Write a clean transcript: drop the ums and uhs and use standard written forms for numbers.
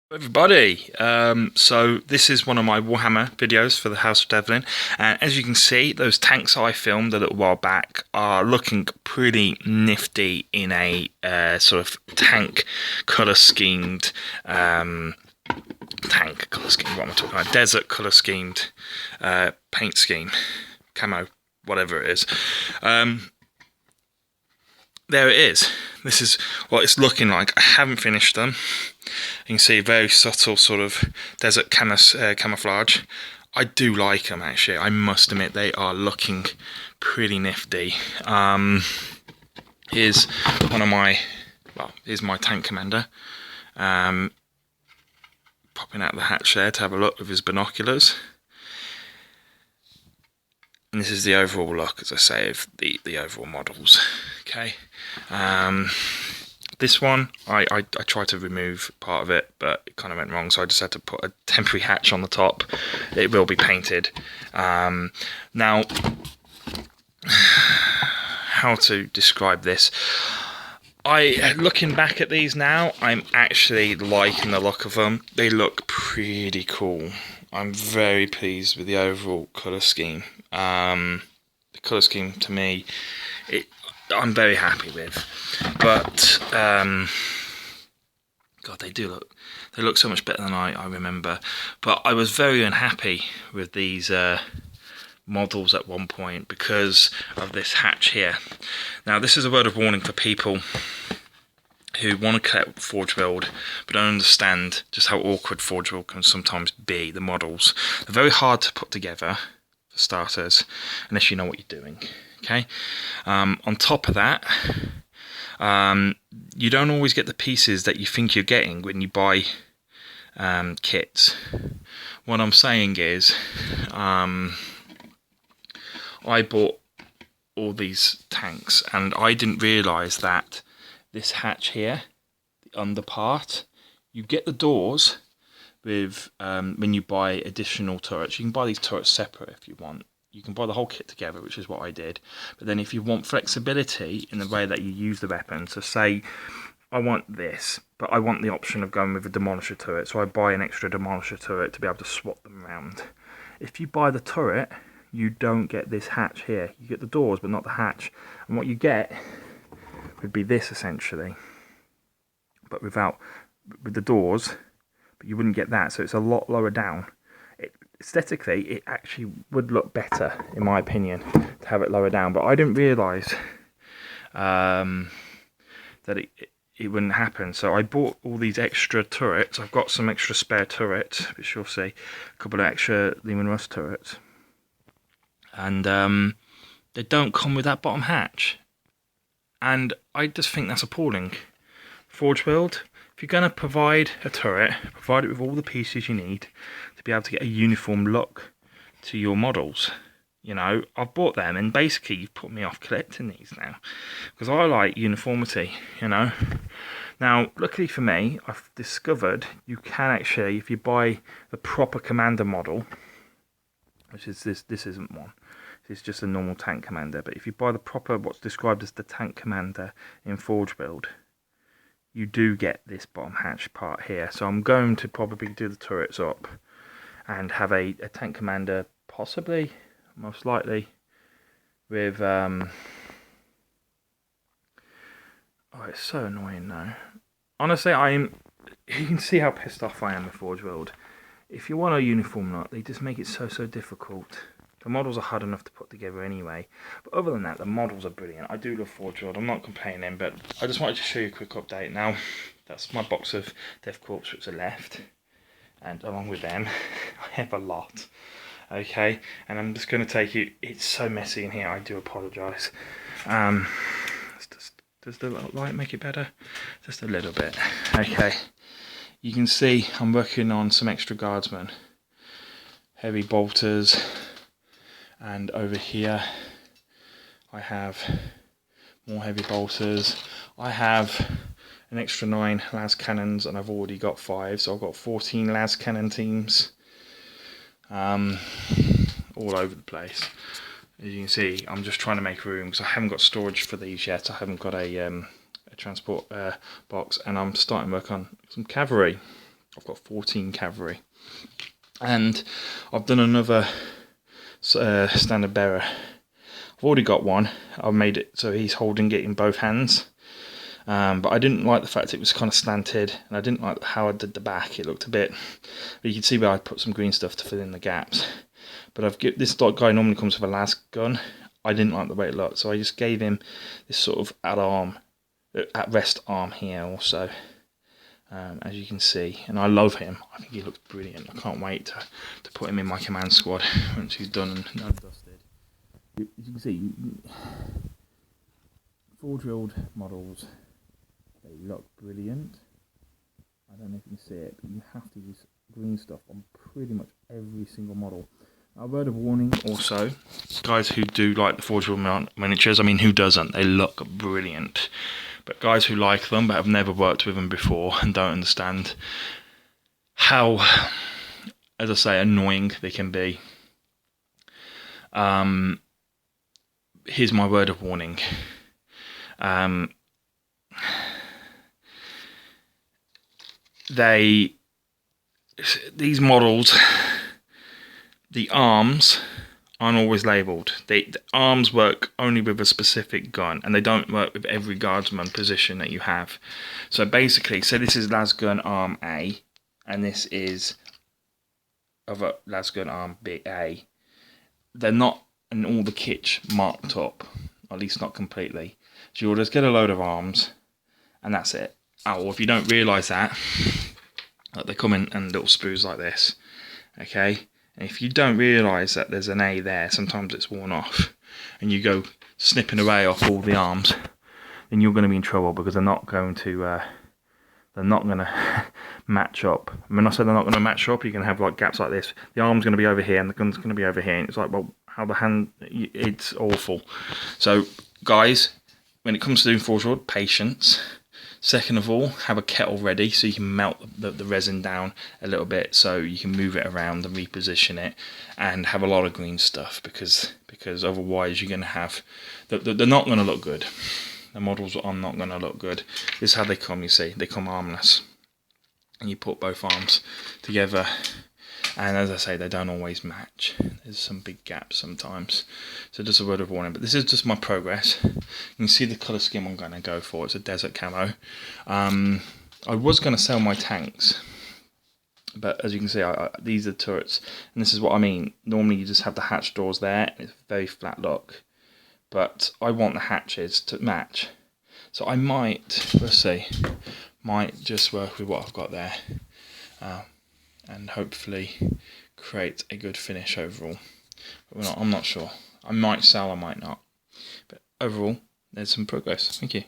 Everybody, so this is one of my Warhammer videos for the House of Devlin, and as you can see, those tanks I filmed a little while back are looking pretty nifty in a sort of tank colour schemed what am I talking about? Desert colour schemed paint scheme, camo, whatever it is. There it is. This is what it's looking like. I haven't finished them. You can see very subtle sort of desert camouflage. I do like them actually. I must admit they are looking pretty nifty. Here's one of my, here's my tank commander. Popping out the hatch there to have a look with his binoculars. And this is the overall look, as I say, of the overall models. Okay. This one, I tried to remove part of it, but it kind of went wrong, so I just had to put a temporary hatch on the top. It will be painted. Now, how to describe this? Looking back at these now, I'm actually liking the look of them. They look pretty cool. I'm very pleased with the overall colour scheme. The colour scheme, to me, I'm very happy with, but God, they look so much better than I remember. But I was very unhappy with these models at one point because of this hatch here. Now, this is a word of warning for people who want to collect Forge World but don't understand just how awkward Forge World can sometimes be. The models are very hard to put together, for starters, unless you know what you're doing. Okay. On top of that, you don't always get the pieces that you think you're getting when you buy kits. What I'm saying is, I bought all these tanks and I didn't realise that this hatch here, the under part, you get the doors with when you buy additional turrets. You can buy these turrets separate if you want. You can buy the whole kit together, which is what I did. But then if you want flexibility in the way that you use the weapon, so say I want this, but I want the option of going with a demolisher turret, so I buy an extra demolisher turret to be able to swap them around. If you buy the turret, you don't get this hatch here. You get the doors, but not the hatch. And what you get would be this, essentially. But with the doors, but you wouldn't get that, so it's a lot lower down. Aesthetically, it actually would look better, in my opinion, to have it lower down. But I didn't realise that it wouldn't happen. So I bought all these extra turrets. I've got some extra spare turrets, which you'll see. A couple of extra Leman Russ turrets. And they don't come with that bottom hatch. And I just think that's appalling. Forge World, if you're going to provide a turret, provide it with all the pieces you need to be able to get a uniform look to your models. You know, I've bought them and basically you've put me off collecting these now because I like uniformity, you know. Now, luckily for me, I've discovered you can actually, if you buy the proper commander model, which is this isn't one. This is just a normal tank commander. But if you buy the proper, what's described as the tank commander in Forge Build, you do get this bottom hatch part here. So I'm going to probably do the turrets up and have a tank commander, possibly, most likely, with oh, it's so annoying now. Honestly, you can see how pissed off I am with Forge World. If you want a uniform look, they just make it so difficult. The models are hard enough to put together anyway. But other than that, the models are brilliant. I do love Forge World. I'm not complaining, but I just wanted to show you a quick update. Now, that's my box of Death Corps which are left. And along with them, I have a lot. Okay, and I'm just going to take you... It's so messy in here, I do apologise. Does the light make it better? Just a little bit. Okay, you can see I'm working on some extra guardsmen. Heavy bolters. And over here I have more heavy bolters. I have an extra 9 las cannons and I've already got 5, so I've got 14 las cannon teams all over the place. As you can see, I'm just trying to make room because I haven't got storage for these yet. I haven't got a transport box, and I'm starting work on some cavalry. I've got 14 cavalry, and I've done another standard bearer. I've already got one. I've made it so he's holding it in both hands, but I didn't like the fact it was kind of slanted, and I didn't like how I did the back. It looked a bit, but you can see where I put some green stuff to fill in the gaps. But this guy normally comes with a las gun. I didn't like the way it looked, so I just gave him this sort of at rest arm here also, as you can see. And I love him. I think he looks brilliant. I can't wait to put him in my command squad once he's done and dusted. As you can see, full drilled models, they look brilliant. I don't know if you can see it, but you have to use green stuff on pretty much every single model. A word of warning also, guys who do like the Forge World miniatures, I mean, who doesn't? They look brilliant. But guys who like them but have never worked with them before and don't understand how, as I say, annoying they can be, here's my word of warning. These models, the arms aren't always labelled. The arms work only with a specific gun, and they don't work with every guardsman position that you have. So basically, say this is lasgun arm A, and this is other lasgun arm B A. They're not in all the kits marked up, at least not completely. So you'll just get a load of arms, and that's it. Oh, if you don't realise that, they come in little sprues like this, okay? And if you don't realise that there's an A there, sometimes it's worn off, and you go snipping away off all the arms, then you're going to be in trouble, because they're not going to match up. I mean, I said they're not going to match up. You can have like gaps like this. The arm's going to be over here, and the gun's going to be over here. And it's like, well, how the hand? It's awful. So, guys, when it comes to doing Forge World, patience. Second of all, have a kettle ready so you can melt the resin down a little bit, so you can move it around and reposition it, and have a lot of green stuff, because otherwise you're going to have they're not going to look good. The models are not going to look good. This is how they come. You see, they come armless, and you put both arms together. And as I say, they don't always match. There's some big gaps sometimes. So just a word of warning. But this is just my progress. You can see the colour scheme I'm going to go for. It's a desert camo. I was going to sell my tanks. But as you can see, these are turrets. And this is what I mean. Normally you just have the hatch doors there. And it's a very flat look. But I want the hatches to match. So I might, let's see, might just work with what I've got there. And hopefully create a good finish overall. But I'm not sure. I might sell, I might not. But overall, there's some progress. Thank you.